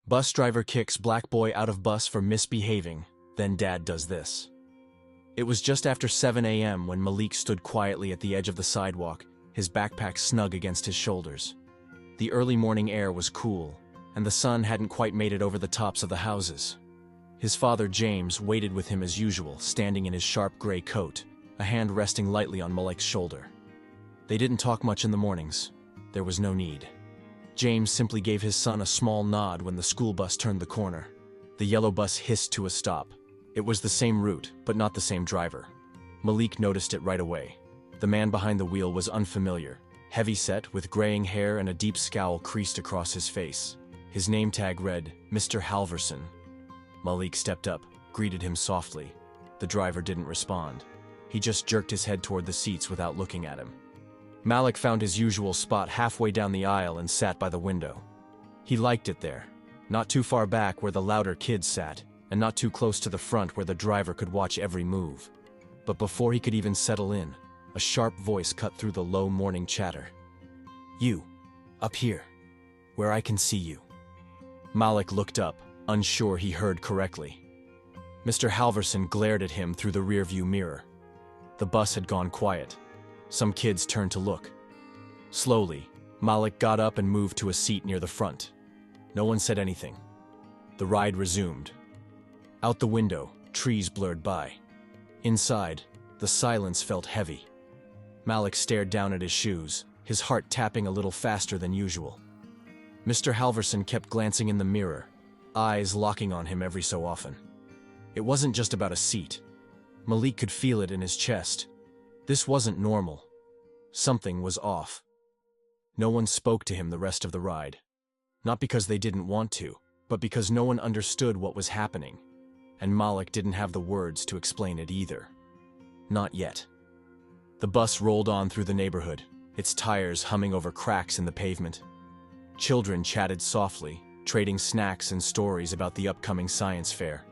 Bus driver kicks black boy out of bus for misbehaving, then dad does this. It was just after 7 a.m. when Malik stood quietly at the edge of the sidewalk, his backpack snug against his shoulders. The early morning air was cool, and the sun hadn't quite made it over the tops of the houses. His father, James, waited with him as usual, standing in his sharp gray coat, a hand resting lightly on Malik's shoulder. They didn't talk much in the mornings. There was no need. James simply gave his son a small nod when the school bus turned the corner. The yellow bus hissed to a stop. It was the same route, but not the same driver. Malik noticed it right away. The man behind the wheel was unfamiliar, heavy-set, with graying hair and a deep scowl creased across his face. His name tag read, Mr. Halverson. Malik stepped up, greeted him softly. The driver didn't respond. He just jerked his head toward the seats without looking at him. Malik found his usual spot halfway down the aisle and sat by the window. He liked it there, not too far back where the louder kids sat, and not too close to the front where the driver could watch every move. But before he could even settle in, a sharp voice cut through the low morning chatter. "You, up here, where I can see you." Malik looked up, unsure he heard correctly. Mr. Halverson glared at him through the rearview mirror. The bus had gone quiet. Some kids turned to look. Slowly, Malik got up and moved to a seat near the front. No one said anything. The ride resumed. Out the window, trees blurred by. Inside, the silence felt heavy. Malik stared down at his shoes, his heart tapping a little faster than usual. Mr. Halverson kept glancing in the mirror, eyes locking on him every so often. It wasn't just about a seat. Malik could feel it in his chest. This wasn't normal. Something was off. No one spoke to him the rest of the ride. Not because they didn't want to, but because no one understood what was happening. And Malik didn't have the words to explain it either. Not yet. The bus rolled on through the neighborhood, its tires humming over cracks in the pavement. Children chatted softly, trading snacks and stories about the upcoming science fair.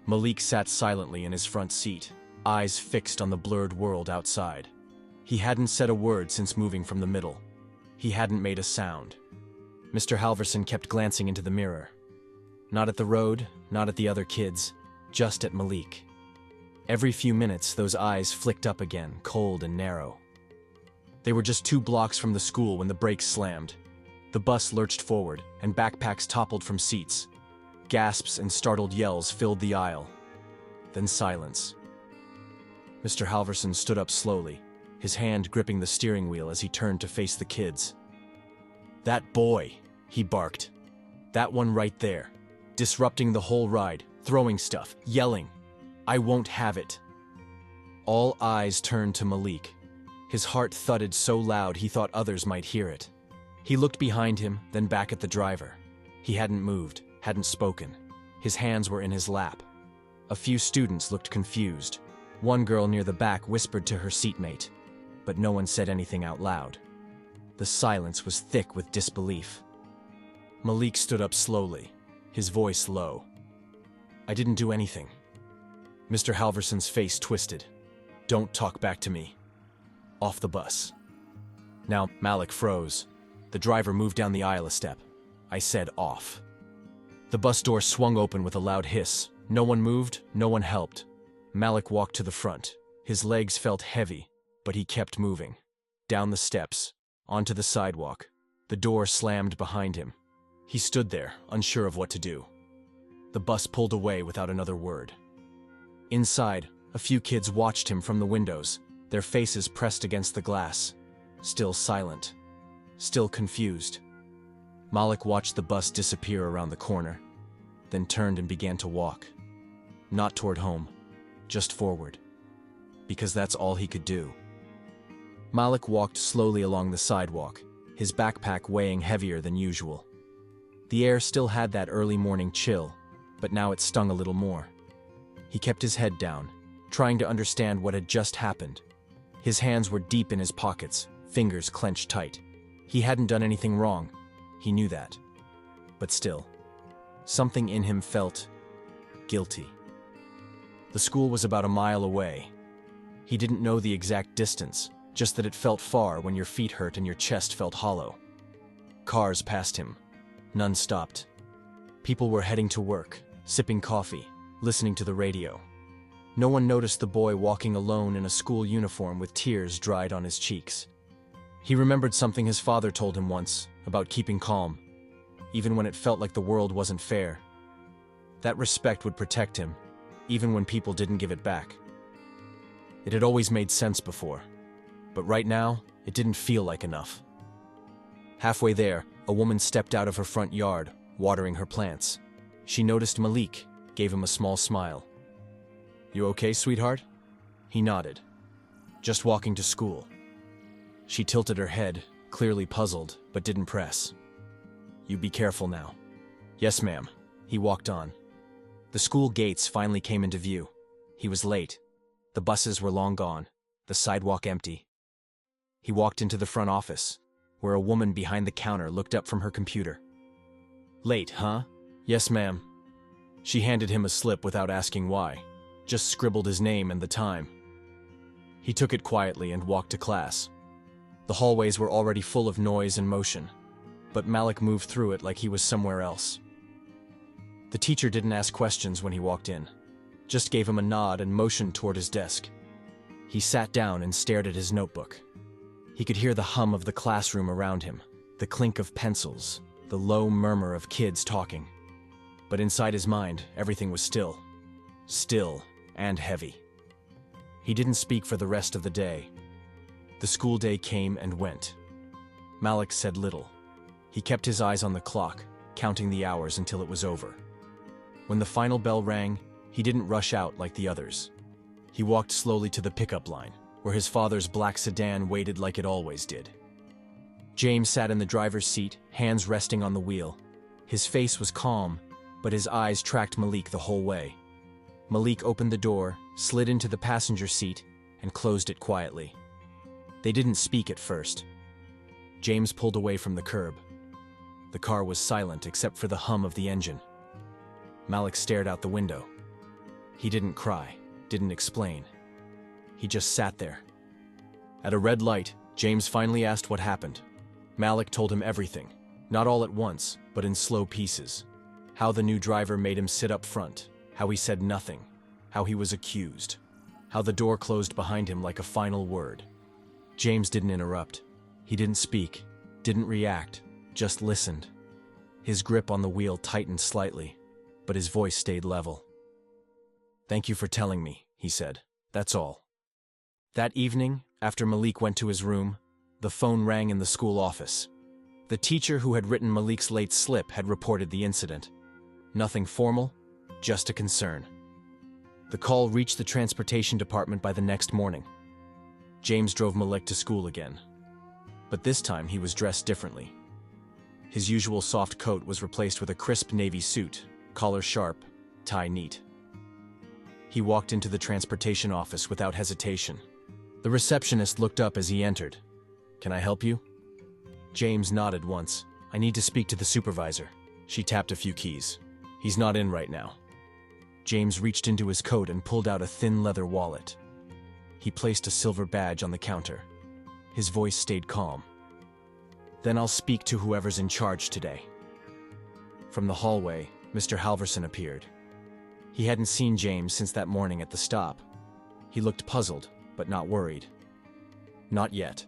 Malik sat silently in his front seat, eyes fixed on the blurred world outside. He hadn't said a word since moving from the middle. He hadn't made a sound. Mr. Halverson kept glancing into the mirror. Not at the road, not at the other kids, just at Malik. Every few minutes, those eyes flicked up again, cold and narrow. They were just 2 blocks from the school when the brakes slammed. The bus lurched forward, and backpacks toppled from seats. Gasps and startled yells filled the aisle. Then silence. Mr. Halverson stood up slowly, his hand gripping the steering wheel as he turned to face the kids. "That boy," he barked. "That one right there. Disrupting the whole ride, throwing stuff, yelling. I won't have it." All eyes turned to Malik. His heart thudded so loud he thought others might hear it. He looked behind him, then back at the driver. He hadn't moved, hadn't spoken. His hands were in his lap. A few students looked confused. One girl near the back whispered to her seatmate, but no one said anything out loud. The silence was thick with disbelief. Malik stood up slowly, his voice low. "I didn't do anything." Mr. Halverson's face twisted. "Don't talk back to me." Off the bus. Now Malik froze. The driver moved down the aisle a step. I said off. The bus door swung open with a loud hiss. No one moved, no one helped. Malik walked to the front. His legs felt heavy, but he kept moving. Down the steps, onto the sidewalk. The door slammed behind him. He stood there, unsure of what to do. The bus pulled away without another word. Inside, a few kids watched him from the windows, their faces pressed against the glass. Still silent. Still confused. Malik watched the bus disappear around the corner, then turned and began to walk. Not toward home, just forward. Because that's all he could do. Malik walked slowly along the sidewalk, his backpack weighing heavier than usual. The air still had that early morning chill, but now it stung a little more. He kept his head down, trying to understand what had just happened. His hands were deep in his pockets, fingers clenched tight. He hadn't done anything wrong. He knew that. But still, something in him felt guilty. The school was about a mile away. He didn't know the exact distance, just that it felt far when your feet hurt and your chest felt hollow. Cars passed him. None stopped. People were heading to work, sipping coffee, listening to the radio. No one noticed the boy walking alone in a school uniform with tears dried on his cheeks. He remembered something his father told him once about keeping calm, even when it felt like the world wasn't fair. That respect would protect him, even when people didn't give it back. It had always made sense before, but right now, it didn't feel like enough. Halfway there, a woman stepped out of her front yard, watering her plants. She noticed Malik, gave him a small smile. "You okay, sweetheart?" He nodded. "Just walking to school." She tilted her head, clearly puzzled, but didn't press. "You be careful now." "Yes, ma'am." He walked on. The school gates finally came into view. He was late. The buses were long gone, the sidewalk empty. He walked into the front office, where a woman behind the counter looked up from her computer. "Late, huh?" "Yes, ma'am." She handed him a slip without asking why, just scribbled his name and the time. He took it quietly and walked to class. The hallways were already full of noise and motion, but Malik moved through it like he was somewhere else. The teacher didn't ask questions when he walked in, just gave him a nod and motioned toward his desk. He sat down and stared at his notebook. He could hear the hum of the classroom around him, the clink of pencils, the low murmur of kids talking. But inside his mind, everything was still. Still and heavy. He didn't speak for the rest of the day. The school day came and went. Malik said little. He kept his eyes on the clock, counting the hours until it was over. When the final bell rang, he didn't rush out like the others. He walked slowly to the pickup line, where his father's black sedan waited like it always did. James sat in the driver's seat, hands resting on the wheel. His face was calm, but his eyes tracked Malik the whole way. Malik opened the door, slid into the passenger seat, and closed it quietly. They didn't speak at first. James pulled away from the curb. The car was silent except for the hum of the engine. Malik stared out the window. He didn't cry, didn't explain. He just sat there. At a red light, James finally asked what happened. Malik told him everything, not all at once, but in slow pieces. How the new driver made him sit up front, how he said nothing, how he was accused, how the door closed behind him like a final word. James didn't interrupt. He didn't speak, didn't react, just listened. His grip on the wheel tightened slightly, but his voice stayed level. "Thank you for telling me," he said. "That's all." That evening, after Malik went to his room, the phone rang in the school office. The teacher who had written Malik's late slip had reported the incident. Nothing formal, just a concern. The call reached the transportation department by the next morning. James drove Malik to school again. But this time he was dressed differently. His usual soft coat was replaced with a crisp navy suit, collar sharp, tie neat. He walked into the transportation office without hesitation. The receptionist looked up as he entered. "Can I help you?" James nodded once. "I need to speak to the supervisor." She tapped a few keys. "He's not in right now." James reached into his coat and pulled out a thin leather wallet. He placed a silver badge on the counter. His voice stayed calm. "Then I'll speak to whoever's in charge today." From the hallway, Mr. Halverson appeared. He hadn't seen James since that morning at the stop. He looked puzzled, but not worried. "Not yet."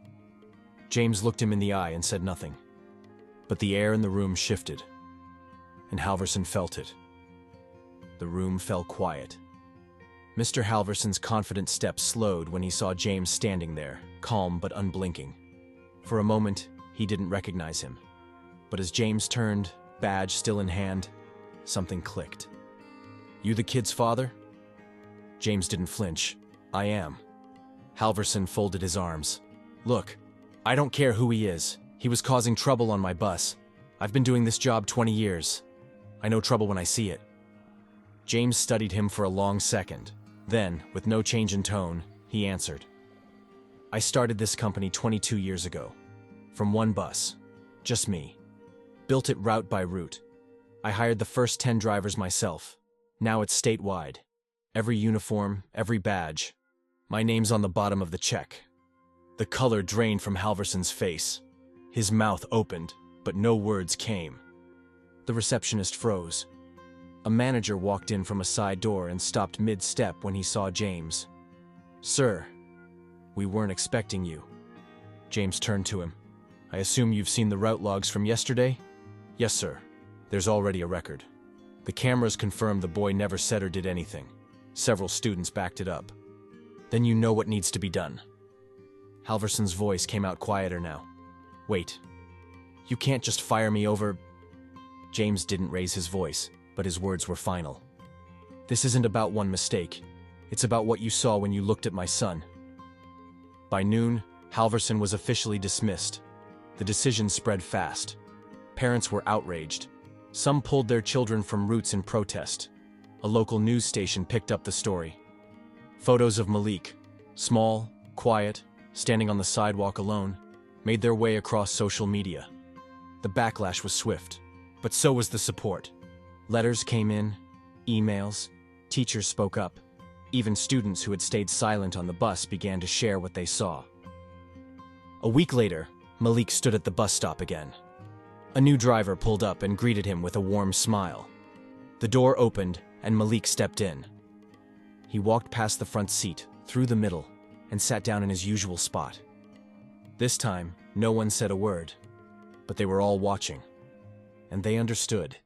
James looked him in the eye and said nothing. But the air in the room shifted, and Halverson felt it. The room fell quiet. Mr. Halverson's confident steps slowed when he saw James standing there, calm but unblinking. For a moment, he didn't recognize him. But as James turned, badge still in hand, something clicked. "You the kid's father?" James didn't flinch. "I am." Halverson folded his arms. "Look, I don't care who he is. He was causing trouble on my bus. I've been doing this job 20 years. I know trouble when I see it." James studied him for a long second. Then, with no change in tone, he answered. "I started this company 22 years ago. From one bus. Just me. Built it route by route. I hired the first 10 drivers myself. Now it's statewide. Every uniform, every badge. My name's on the bottom of the check." The color drained from Halverson's face. His mouth opened, but no words came. The receptionist froze. A manager walked in from a side door and stopped mid-step when he saw James. "Sir, we weren't expecting you." James turned to him. "I assume you've seen the route logs from yesterday?" "Yes, sir. There's already a record." The cameras confirmed the boy never said or did anything. Several students backed it up. "Then you know what needs to be done." Halverson's voice came out quieter now. "Wait. You can't just fire me over—" James didn't raise his voice, but his words were final. "This isn't about one mistake. It's about what you saw when you looked at my son." By noon, Halverson was officially dismissed. The decision spread fast. Parents were outraged. Some pulled their children from routes in protest. A local news station picked up the story. Photos of Malik, small, quiet, standing on the sidewalk alone, made their way across social media. The backlash was swift, but so was the support. Letters came in, emails, teachers spoke up. Even students who had stayed silent on the bus began to share what they saw. A week later, Malik stood at the bus stop again. A new driver pulled up and greeted him with a warm smile. The door opened and Malik stepped in. He walked past the front seat, through the middle, and sat down in his usual spot. This time, no one said a word, but they were all watching, and they understood.